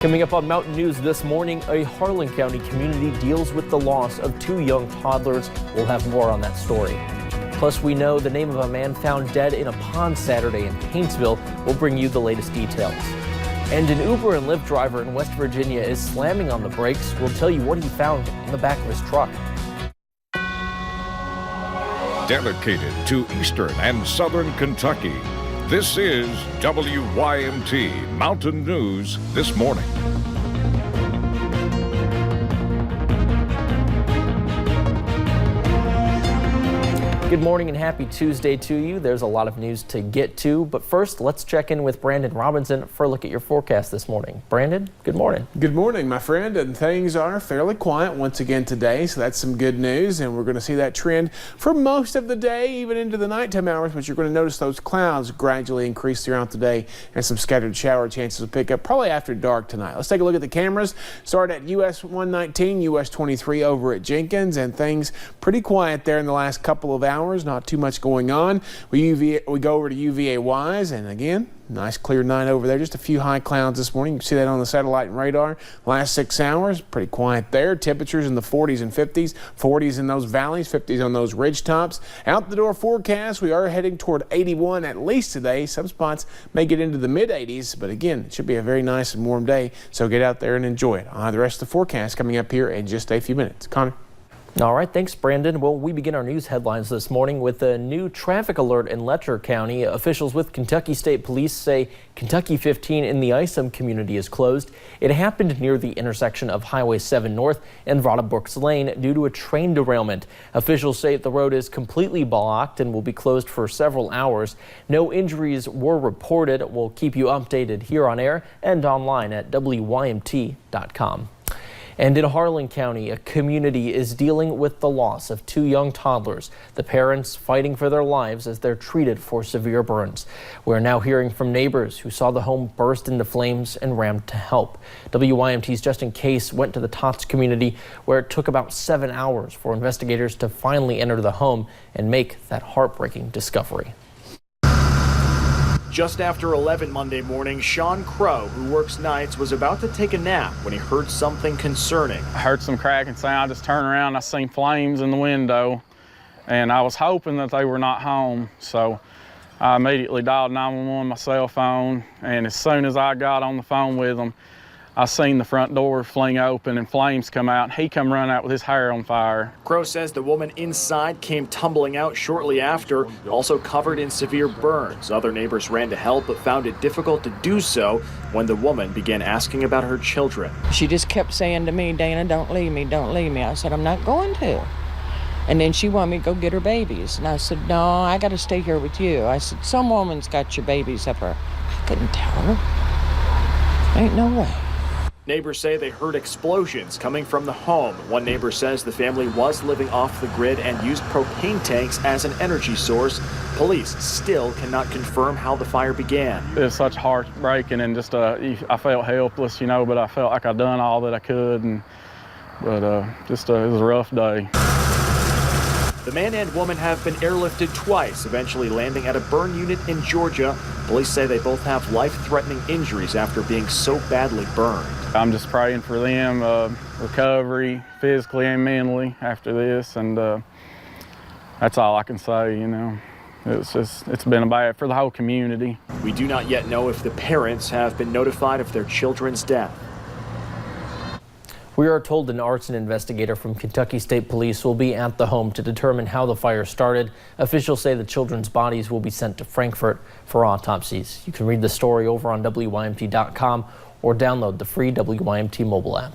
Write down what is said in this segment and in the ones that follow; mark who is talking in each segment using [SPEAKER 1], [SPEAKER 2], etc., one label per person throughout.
[SPEAKER 1] Coming up on Mountain News this morning, a Harlan County community deals with the loss of 2 young toddlers. We'll have more on that story. Plus, we know the name of a man found dead in a pond Saturday in Paintsville. We'll bring you the latest details. And an Uber and Lyft driver in West Virginia is slamming on the brakes. We'll tell you what he found in the back of his truck.
[SPEAKER 2] Dedicated to Eastern and Southern Kentucky, this is WYMT Mountain News This Morning.
[SPEAKER 1] Good morning and happy Tuesday to you. There's a lot of news to get to, but first let's check in with Brandon Robinson for a look at your forecast this morning. Brandon, good morning.
[SPEAKER 3] Good morning, my friend, and things are fairly quiet once again today, so that's some good news, and we're going to see that trend for most of the day, even into the nighttime hours, but you're going to notice those clouds gradually increase throughout the day, and some scattered shower chances will pick up probably after dark tonight. Let's take a look at the cameras. Start at US 119, US 23 over at Jenkins, and things pretty quiet there in the last couple of hours. Not too much going on. We go over to UVA Wise, and again, nice clear night over there. Just a few high clouds this morning. You can see that on the satellite and radar. Last 6 hours, pretty quiet there. Temperatures in the 40s and 50s. 40s in those valleys, 50s on those ridge tops. Out the door forecast, we are heading toward 81 at least today. Some spots may get into the mid 80s, but again, it should be a very nice and warm day. So get out there and enjoy it. I'll have the rest of the forecast coming up here in just a few minutes. Connor.
[SPEAKER 1] All right, thanks, Brandon. Well, we begin our news headlines this morning with a new traffic alert in Letcher County. Officials with Kentucky State Police say Kentucky 15 in the Isom community is closed. It happened near the intersection of Highway 7 North and Vrada Brooks Lane due to a train derailment. Officials say the road is completely blocked and will be closed for several hours. No injuries were reported. We'll keep you updated here on air and online at WYMT.com. And in Harlan County, a community is dealing with the loss of 2 young toddlers, the parents fighting for their lives as they're treated for severe burns. We're now hearing from neighbors who saw the home burst into flames and ran to help. WYMT's Justin Case went to the Tots community, where it took about 7 hours for investigators to finally enter the home and make that heartbreaking discovery.
[SPEAKER 4] Just after 11 Monday morning, Sean Crow, who works nights, was about to take a nap when he heard something concerning.
[SPEAKER 5] I heard some cracking sound. I just turned around, I seen flames in the window, and I was hoping that they were not home. So I immediately dialed 911 my cell phone, and as soon as I got on the phone with them, I seen the front door fling open and flames come out. He come running out with his hair on fire.
[SPEAKER 4] Crow says the woman inside came tumbling out shortly after, also covered in severe burns. Other neighbors ran to help but found it difficult to do so when the woman began asking about her children.
[SPEAKER 6] She just kept saying to me, "Dana, don't leave me, don't leave me." I said, "I'm not going to." And then she wanted me to go get her babies. And I said, "No, I got to stay here with you." I said, "Some woman's got your babies up her." I couldn't tell her. Ain't no way.
[SPEAKER 4] Neighbors say they heard explosions coming from the home. One neighbor says the family was living off the grid and used propane tanks as an energy source. Police still cannot confirm how the fire began.
[SPEAKER 5] It was such heartbreaking, and just I felt helpless, but I felt like I'd done all that I could, but it was a rough day.
[SPEAKER 4] The man and woman have been airlifted twice, eventually landing at a burn unit in Georgia. Police say they both have life-threatening injuries after being so badly burned.
[SPEAKER 5] I'm just praying for them, recovery, physically and mentally after this, and that's all I can say, It's been bad for the whole community.
[SPEAKER 4] We do not yet know if the parents have been notified of their children's death.
[SPEAKER 1] We are told an arson investigator from Kentucky State Police will be at the home to determine how the fire started. Officials say the children's bodies will be sent to Frankfort for autopsies. You can read the story over on WYMT.com or download the free WYMT mobile app.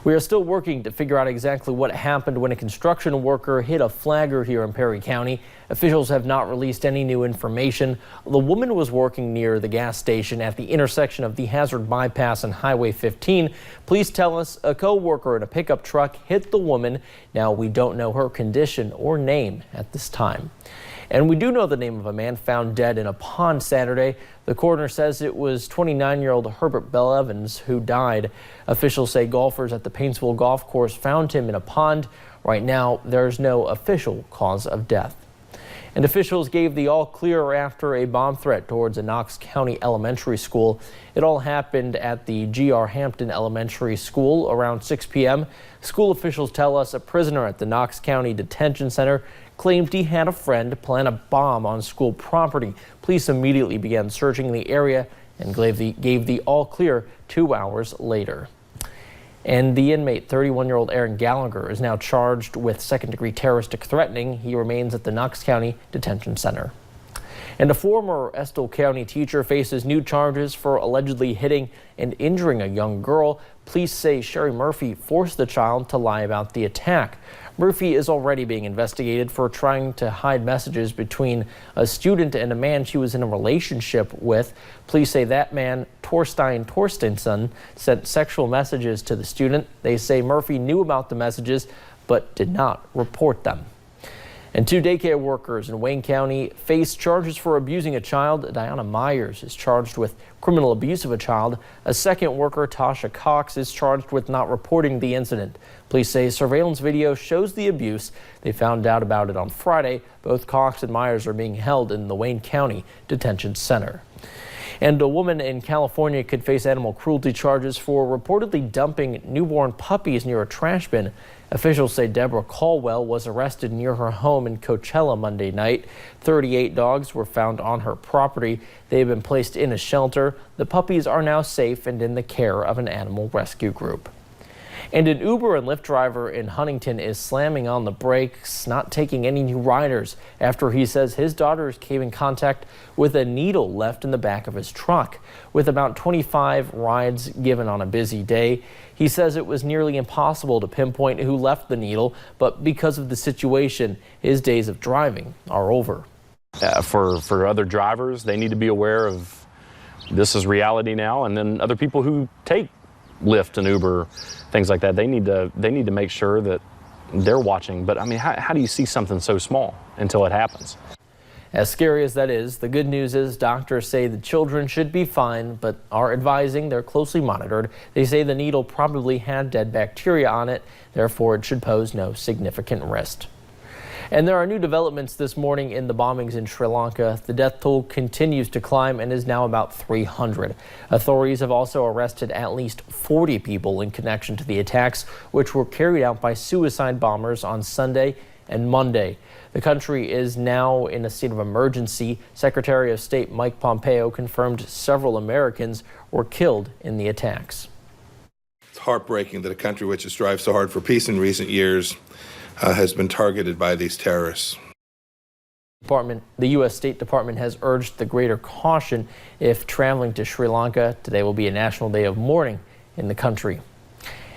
[SPEAKER 1] We are still working to figure out exactly what happened when a construction worker hit a flagger here in Perry County. Officials have not released any new information. The woman was working near the gas station at the intersection of the Hazard Bypass and Highway 15. Police tell us a co-worker in a pickup truck hit the woman. Now, we don't know her condition or name at this time. And we do know the name of a man found dead in a pond Saturday. The coroner says it was 29-year-old Herbert Bell Evans who died. Officials say golfers at the Paintsville Golf Course found him in a pond. Right now, there's no official cause of death. And officials gave the all clear after a bomb threat towards a Knox County elementary school. It all happened at the G.R. Hampton Elementary School around 6 p.m. School officials tell us a prisoner at the Knox County Detention Center claimed he had a friend plant a bomb on school property. Police immediately began searching the area and gave the all clear 2 hours later. And the inmate, 31-year-old Aaron Gallagher, is now charged with second-degree terroristic threatening. He remains at the Knox County Detention Center. And a former Estill County teacher faces new charges for allegedly hitting and injuring a young girl. Police say Sherry Murphy forced the child to lie about the attack. Murphy is already being investigated for trying to hide messages between a student and a man she was in a relationship with. Police say that man, Torstein Torstensson, sent sexual messages to the student. They say Murphy knew about the messages but did not report them. And 2 daycare workers in Wayne County face charges for abusing a child. Diana Myers is charged with criminal abuse of a child. A second worker, Tasha Cox, is charged with not reporting the incident. Police say surveillance video shows the abuse. They found out about it on Friday. Both Cox and Myers are being held in the Wayne County Detention Center. And a woman in California could face animal cruelty charges for reportedly dumping newborn puppies near a trash bin. Officials say Deborah Caldwell was arrested near her home in Coachella Monday night. 38 dogs were found on her property. They have been placed in a shelter. The puppies are now safe and in the care of an animal rescue group. And an Uber and Lyft driver in Huntington is slamming on the brakes, not taking any new riders after he says his daughter came in contact with a needle left in the back of his truck. With about 25 rides given on a busy day, he says it was nearly impossible to pinpoint who left the needle, but because of the situation, his days of driving are over.
[SPEAKER 7] For other drivers, they need to be aware of this is reality now, and then other people who take Lyft and Uber, things like that, they need to make sure that they're watching. But I mean, how do you see something so small until it happens?
[SPEAKER 1] As scary as that is, the good news is doctors say the children should be fine, but are advising they're closely monitored. They say the needle probably had dead bacteria on it, therefore it should pose no significant risk. And there are new developments this morning in the bombings in Sri Lanka. The death toll continues to climb and is now about 300. Authorities have also arrested at least 40 people in connection to the attacks, which were carried out by suicide bombers on Sunday and Monday. The country is now in a state of emergency. Secretary of State Mike Pompeo confirmed several Americans were killed in the attacks.
[SPEAKER 8] It's heartbreaking that a country which has strived so hard for peace in recent years has been targeted by these terrorists.
[SPEAKER 1] The U.S. State Department has urged the greater caution if traveling to Sri Lanka. Today will be a national day of mourning in the country.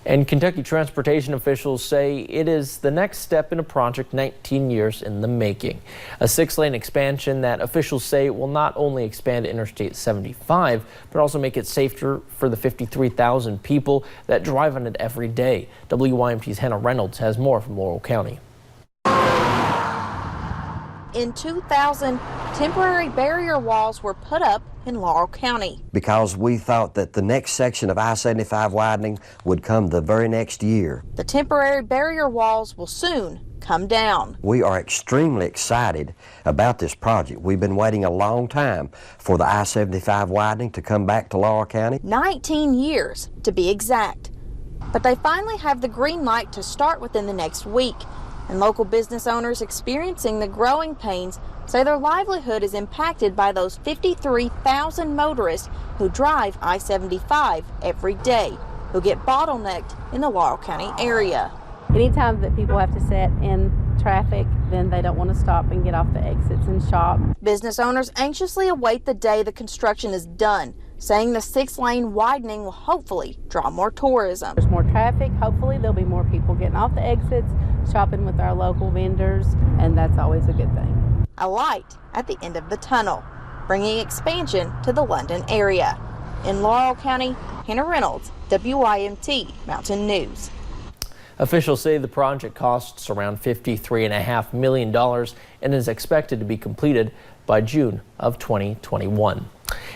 [SPEAKER 1] And Kentucky transportation officials say it is the next step in a project 19 years in the making. A 6-lane expansion that officials say will not only expand Interstate 75, but also make it safer for the 53,000 people that drive on it every day. WYMT's Hannah Reynolds has more from Laurel County.
[SPEAKER 9] In 2000, temporary barrier walls were put up in Laurel County.
[SPEAKER 10] Because we thought that the next section of I-75 widening would come the very next year.
[SPEAKER 9] The temporary barrier walls will soon come down.
[SPEAKER 10] We are extremely excited about this project. We've been waiting a long time for the I-75 widening to come back to Laurel County.
[SPEAKER 9] 19 years to be exact. But they finally have the green light to start within the next week. And local business owners experiencing the growing pains say their livelihood is impacted by those 53,000 motorists who drive I-75 every day, who get bottlenecked in the Laurel County area.
[SPEAKER 11] Anytime that people have to sit in traffic, then they don't want to stop and get off the exits and shop.
[SPEAKER 9] Business owners anxiously await the day the construction is done, saying the 6-lane widening will hopefully draw more tourism.
[SPEAKER 11] There's more traffic. Hopefully there'll be more people getting off the exits, shopping with our local vendors, and that's always a good thing.
[SPEAKER 9] A light at the end of the tunnel, bringing expansion to the London area. In Laurel County, Hannah Reynolds, WYMT Mountain News.
[SPEAKER 1] Officials say the project costs around $53.5 million and is expected to be completed by June of 2021.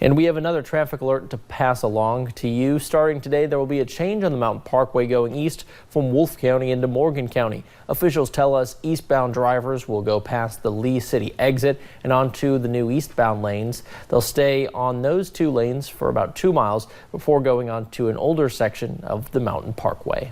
[SPEAKER 1] And we have another traffic alert to pass along to you. Starting today, there will be a change on the Mountain Parkway going east from Wolfe County into Morgan County. Officials tell us eastbound drivers will go past the Lee City exit and onto the new eastbound lanes. They'll stay on those 2 lanes for about 2 miles before going on to an older section of the Mountain Parkway.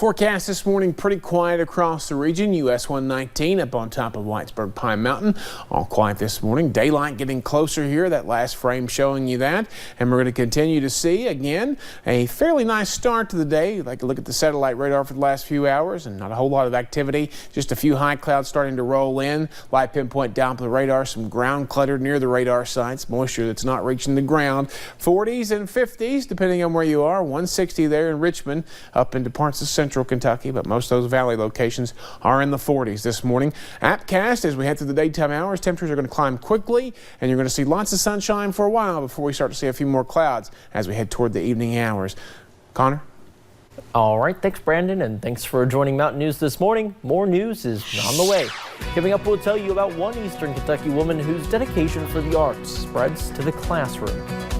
[SPEAKER 3] Forecast this morning pretty quiet across the region. US 119 up on top of Whitesburg Pine Mountain. All quiet this morning. Daylight getting closer here. That last frame showing you that. And we're going to continue to see, again, a fairly nice start to the day. Like a look at the satellite radar for the last few hours and not a whole lot of activity. Just a few high clouds starting to roll in. Light pinpoint Doppler radar. Some ground clutter near the radar sites. Moisture that's not reaching the ground. 40s and 50s depending on where you are. 160 there in Richmond up into parts of central Kentucky, but most of those valley locations are in the 40s this morning. Appcast, as we head through the daytime hours, temperatures are going to climb quickly, and you're going to see lots of sunshine for a while before we start to see a few more clouds as we head toward the evening hours. Connor?
[SPEAKER 1] All right, thanks, Brandon, and thanks for joining Mountain News this morning. More news is on the way. Coming up, we'll tell you about one Eastern Kentucky woman whose dedication for the arts spreads to the classroom.